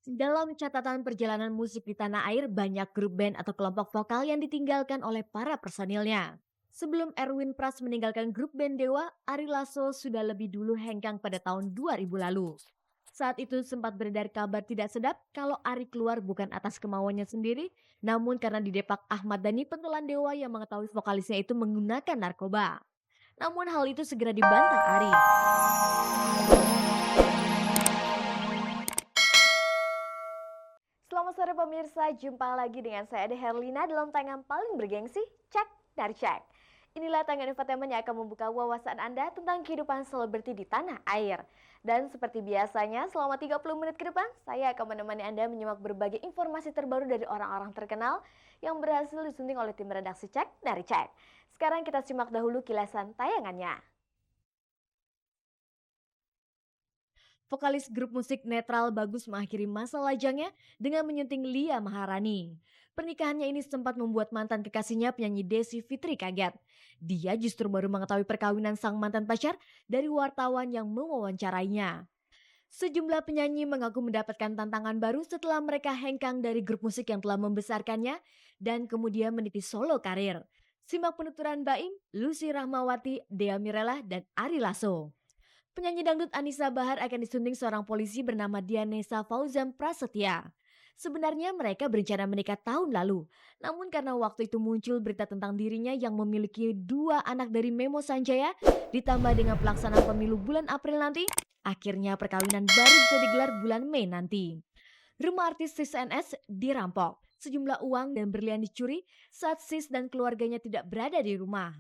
Dalam catatan perjalanan musik di tanah air, banyak grup band atau kelompok vokal yang ditinggalkan oleh para personilnya. Sebelum Erwin Pras meninggalkan grup band Dewa, Ari Lasso sudah lebih dulu hengkang pada tahun 2000 lalu. Saat itu sempat beredar kabar tidak sedap kalau Ari keluar bukan atas kemauannya sendiri, namun karena didepak Ahmad Dhani pentolan Dewa yang mengetahui vokalisnya itu menggunakan narkoba. Namun hal itu segera dibantah Ari. Selamat sore pemirsa, jumpa lagi dengan saya Ade Herlina dalam tayangan paling bergengsi, Cek dari Cek. Inilah tayangan infotainment yang akan membuka wawasan Anda tentang kehidupan selebriti di tanah air. Dan seperti biasanya, selama 30 menit ke depan, saya akan menemani Anda menyimak berbagai informasi terbaru dari orang-orang terkenal yang berhasil disunting oleh tim redaksi Cek dari Cek. Sekarang kita simak dahulu kilasan tayangannya. Vokalis grup musik netral Bagus mengakhiri masa lajangnya dengan menyunting Lia Maharani. Pernikahannya ini sempat membuat mantan kekasihnya penyanyi Desi Fitri kaget. Dia justru baru mengetahui perkawinan sang mantan pacar dari wartawan yang mewawancarainya. Sejumlah penyanyi mengaku mendapatkan tantangan baru setelah mereka hengkang dari grup musik yang telah membesarkannya dan kemudian meniti solo karir. Simak penuturan Baim, Lucy Rahmawati, Dea Mirella, dan Ari Lasso. Penyanyi dangdut Anissa Bahar akan disunting seorang polisi bernama Dianesa Fauzan Prasetya. Sebenarnya mereka berencana menikah tahun lalu, namun karena waktu itu muncul berita tentang dirinya yang memiliki dua anak dari Memo Sanjaya, ditambah dengan pelaksanaan pemilu bulan April nanti, akhirnya perkawinan baru bisa digelar bulan Mei nanti. Rumah artis Sis NS dirampok, sejumlah uang dan berlian dicuri saat Sis dan keluarganya tidak berada di rumah.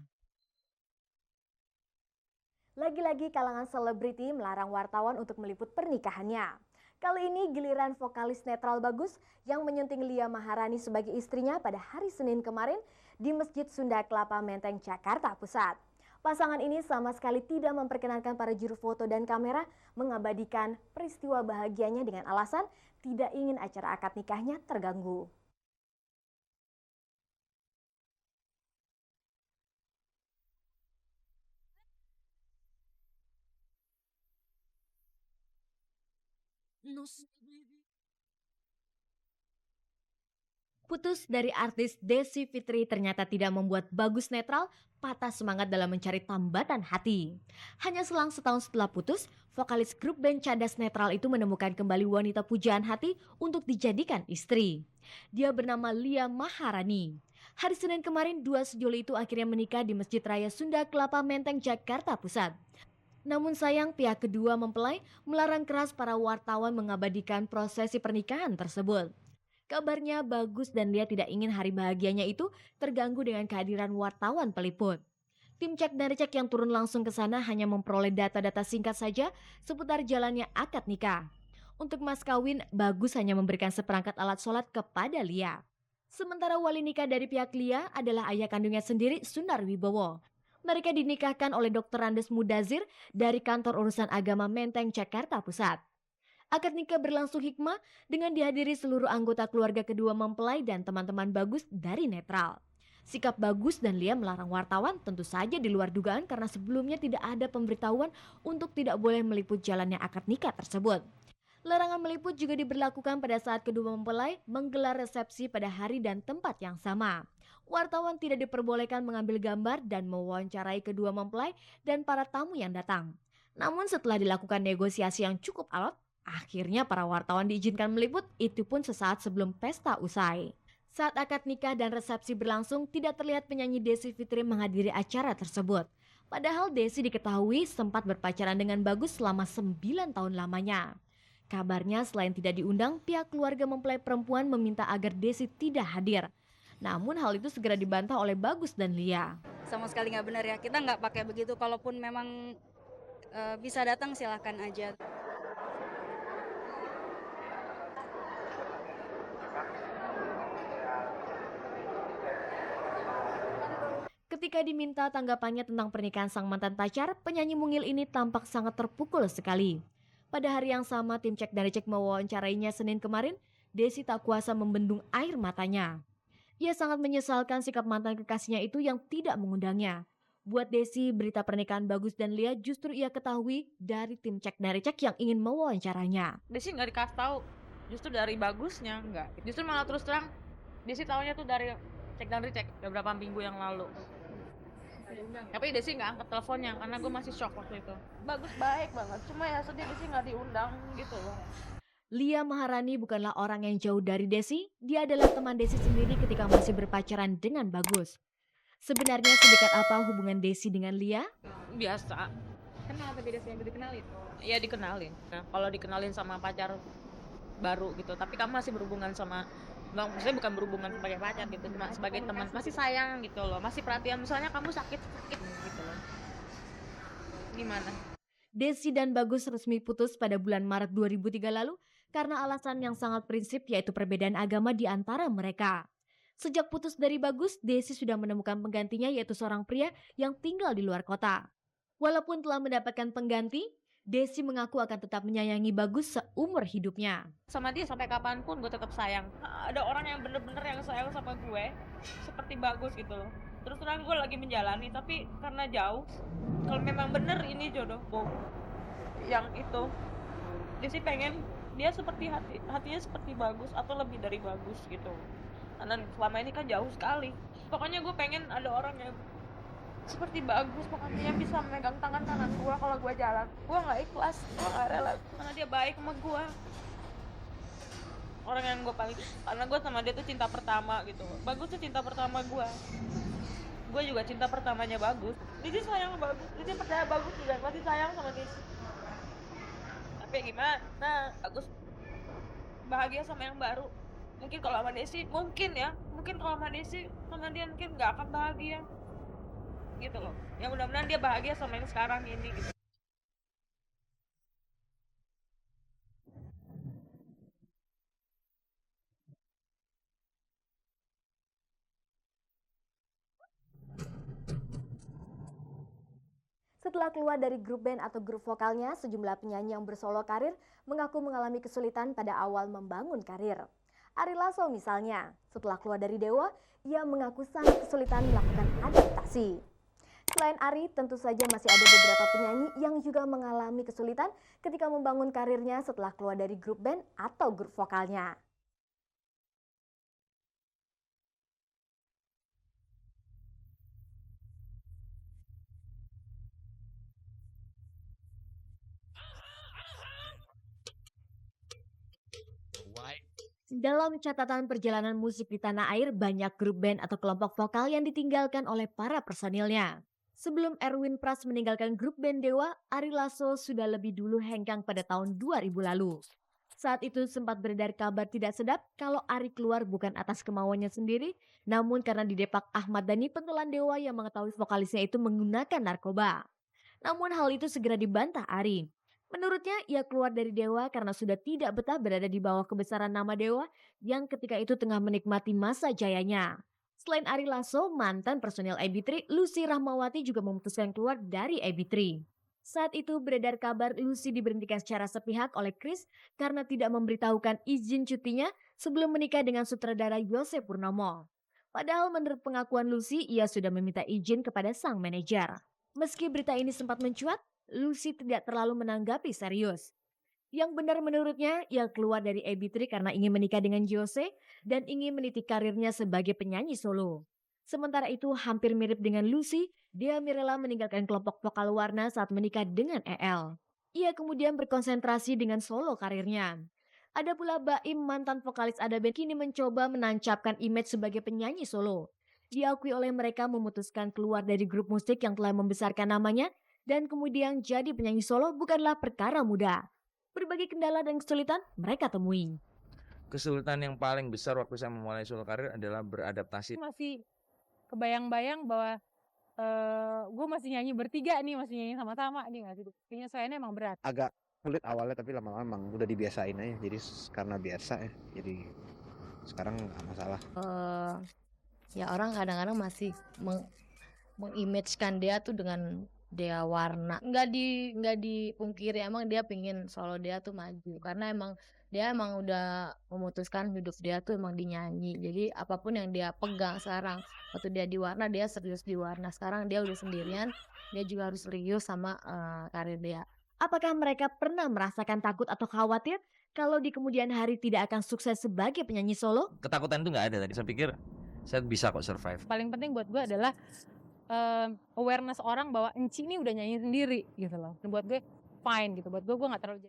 Lagi-lagi kalangan selebriti melarang wartawan untuk meliput pernikahannya. Kali ini giliran vokalis netral Bagus yang menyunting Lia Maharani sebagai istrinya pada hari Senin kemarin di Masjid Sunda Kelapa Menteng, Jakarta Pusat. Pasangan ini sama sekali tidak memperkenankan para juru foto dan kamera mengabadikan peristiwa bahagianya dengan alasan tidak ingin acara akad nikahnya terganggu. Putus dari artis Desi Fitri ternyata tidak membuat Bagus netral patah semangat dalam mencari tambatan hati. Hanya selang setahun setelah putus, vokalis grup band Cadas Netral itu menemukan kembali wanita pujaan hati untuk dijadikan istri. Dia bernama Lia Maharani. Hari Senin kemarin, dua sejoli itu akhirnya menikah di Masjid Raya Sunda Kelapa Menteng, Jakarta Pusat. Namun sayang pihak kedua mempelai melarang keras para wartawan mengabadikan prosesi pernikahan tersebut. Kabarnya Bagus dan Lia tidak ingin hari bahagianya itu terganggu dengan kehadiran wartawan peliput. Tim Cek dari Cek yang turun langsung ke sana hanya memperoleh data-data singkat saja seputar jalannya akad nikah. Untuk mas kawin, Bagus hanya memberikan seperangkat alat sholat kepada Lia. Sementara wali nikah dari pihak Lia adalah ayah kandungnya sendiri, Sunar Wibowo. Mereka dinikahkan oleh Dr. Andes Mudazir dari Kantor Urusan Agama Menteng, Jakarta Pusat. Akad nikah berlangsung hikmah dengan dihadiri seluruh anggota keluarga kedua mempelai dan teman-teman Bagus dari netral. Sikap Bagus dan Lia melarang wartawan tentu saja di luar dugaan karena sebelumnya tidak ada pemberitahuan untuk tidak boleh meliput jalannya akad nikah tersebut. Larangan meliput juga diberlakukan pada saat kedua mempelai menggelar resepsi pada hari dan tempat yang sama. Wartawan tidak diperbolehkan mengambil gambar dan mewawancarai kedua mempelai dan para tamu yang datang. Namun setelah dilakukan negosiasi yang cukup alot, akhirnya para wartawan diizinkan meliput, itu pun sesaat sebelum pesta usai. Saat akad nikah dan resepsi berlangsung, tidak terlihat penyanyi Desi Fitri menghadiri acara tersebut. Padahal Desi diketahui sempat berpacaran dengan Bagus selama 9 tahun lamanya. Kabarnya selain tidak diundang, pihak keluarga mempelai perempuan meminta agar Desi tidak hadir. Namun hal itu segera dibantah oleh Bagus dan Lia. Sama sekali nggak benar ya, kita nggak pakai begitu, kalaupun memang bisa datang silahkan aja. Ketika diminta tanggapannya tentang pernikahan sang mantan pacar, penyanyi mungil ini tampak sangat terpukul sekali. Pada hari yang sama, tim Cek dari Cek mewawancarainya Senin kemarin, Desi tak kuasa membendung air matanya. Ia sangat menyesalkan sikap mantan kekasihnya itu yang tidak mengundangnya. Buat Desi, berita pernikahan Bagus dan Lia justru ia ketahui dari tim Cek dari Cek yang ingin mewawancaranya. Desi nggak dikasih tahu. justru dari bagusnya enggak. Justru malah terus terang Desi tahunya tuh dari cek dan recheck beberapa minggu yang lalu. Tapi Desi nggak angkat teleponnya karena gue masih shock waktu itu. Bagus, baik banget, cuma ya sedih Desi nggak diundang gitu loh. Lia Maharani bukanlah orang yang jauh dari Desi, dia adalah teman Desi sendiri ketika masih berpacaran dengan Bagus. Sebenarnya sedekat apa hubungan Desi dengan Lia? Biasa. Kenal tapi Desi yang dikenalin. Iya dikenalin. Nah, kalau dikenalin sama pacar baru gitu, tapi kamu masih berhubungan sama, bang, maksudnya bukan berhubungan sebagai pacar gitu, cuma sebagai teman, masih sayang gitu loh, masih perhatian, misalnya kamu sakit gitu loh. Gimana? Desi dan Bagus resmi putus pada bulan Maret 2003 lalu karena alasan yang sangat prinsip, yaitu perbedaan agama di antara mereka. Sejak putus dari Bagus, Desi sudah menemukan penggantinya, yaitu seorang pria yang tinggal di luar kota. Walaupun telah mendapatkan pengganti, Desi mengaku akan tetap menyayangi Bagus seumur hidupnya. Sama dia sampai kapanpun gue tetap sayang. Ada orang yang bener-bener yang sayang sama gue seperti Bagus gitu loh. Terus terang gue lagi menjalani, tapi karena jauh, kalau memang bener ini jodohku yang itu, dia sih pengen dia seperti hatinya seperti Bagus atau lebih dari Bagus gitu. Karena selama ini kan jauh sekali. Pokoknya gue pengen ada orang yang seperti Bagus, pokoknya bisa memegang tangan kanan gue kalau gue jalan. Gue nggak ikhlas, gue nggak rela, karena dia baik sama gue. Orang yang gue paling, karena gue sama dia tuh cinta pertama gitu. Bagus tuh cinta pertama gue juga cinta pertamanya Bagus. Dia sayang sama Bagus, dia percaya Bagus juga masih sayang sama dia. Tapi gimana? Nah, Bagus bahagia sama yang baru. Mungkin kalau sama Desi, mungkin kalau sama Desi, sama dia mungkin nggak akan bahagia gitu loh. Ya mudah-mudahan dia bahagia sama yang sekarang ini gitu. Setelah keluar dari grup band atau grup vokalnya, sejumlah penyanyi yang bersolo karir mengaku mengalami kesulitan pada awal membangun karir. Ari Lasso misalnya, setelah keluar dari Dewa, ia mengaku sangat kesulitan melakukan adaptasi. Selain Ari, tentu saja masih ada beberapa penyanyi yang juga mengalami kesulitan ketika membangun karirnya setelah keluar dari grup band atau grup vokalnya. Dalam catatan perjalanan musik di tanah air, banyak grup band atau kelompok vokal yang ditinggalkan oleh para personilnya. Sebelum Erwin Pras meninggalkan grup band Dewa, Ari Lasso sudah lebih dulu hengkang pada tahun 2000 lalu. Saat itu sempat beredar kabar tidak sedap kalau Ari keluar bukan atas kemauannya sendiri, namun karena didepak Ahmad Dhani, pentolan Dewa yang mengetahui vokalisnya itu menggunakan narkoba. Namun hal itu segera dibantah Ari. Menurutnya, ia keluar dari Dewa karena sudah tidak betah berada di bawah kebesaran nama Dewa yang ketika itu tengah menikmati masa jayanya. Selain Ari Lasso, mantan personil AB3, Lucy Rahmawati juga memutuskan keluar dari AB3. Saat itu beredar kabar Lucy diberhentikan secara sepihak oleh Chris karena tidak memberitahukan izin cutinya sebelum menikah dengan sutradara Yose Purnomo. Padahal menurut pengakuan Lucy, ia sudah meminta izin kepada sang manajer. Meski berita ini sempat mencuat, Lucy tidak terlalu menanggapi serius. Yang benar menurutnya, ia keluar dari AB3 karena ingin menikah dengan Jose dan ingin meniti karirnya sebagai penyanyi solo. Sementara itu, hampir mirip dengan Lucy, Dea Mirela meninggalkan kelompok vokal Warna saat menikah dengan EL. Ia kemudian berkonsentrasi dengan solo karirnya. Ada pula Baim, mantan vokalis Ada Band, kini mencoba menancapkan image sebagai penyanyi solo. Diakui oleh mereka memutuskan keluar dari grup musik yang telah membesarkan namanya, dan kemudian jadi penyanyi solo bukanlah perkara mudah. Berbagai kendala dan kesulitan mereka temui. Kesulitan yang paling besar waktu saya memulai solo karir adalah beradaptasi. Masih kebayang-bayang bahwa gue masih nyanyi bertiga nih, masih nyanyi sama-sama nih, nggak sih? Penyesuaiannya emang berat. Agak sulit awalnya, tapi lama-lama emang udah dibiasain aja. Jadi karena biasa ya, jadi sekarang nggak masalah. Ya orang kadang-kadang masih mengimagekan dia tuh dengan Dea Warna. Nggak dipungkiri, emang dia pingin solo dia tuh maju karena emang dia udah memutuskan hidup dia tuh emang dinyanyi. Jadi apapun yang dia pegang sekarang, waktu dia di Warna dia serius di Warna, sekarang dia udah sendirian, dia juga harus serius sama karir dia. Apakah mereka pernah merasakan takut atau khawatir kalau di kemudian hari tidak akan sukses sebagai penyanyi solo? Ketakutan itu nggak ada tadi. Saya pikir saya bisa kok survive. Paling penting buat gue adalah awareness orang bahwa Enci ini udah nyanyi sendiri gitu loh. Dan buat gue fine gitu. Buat gue nggak terlalu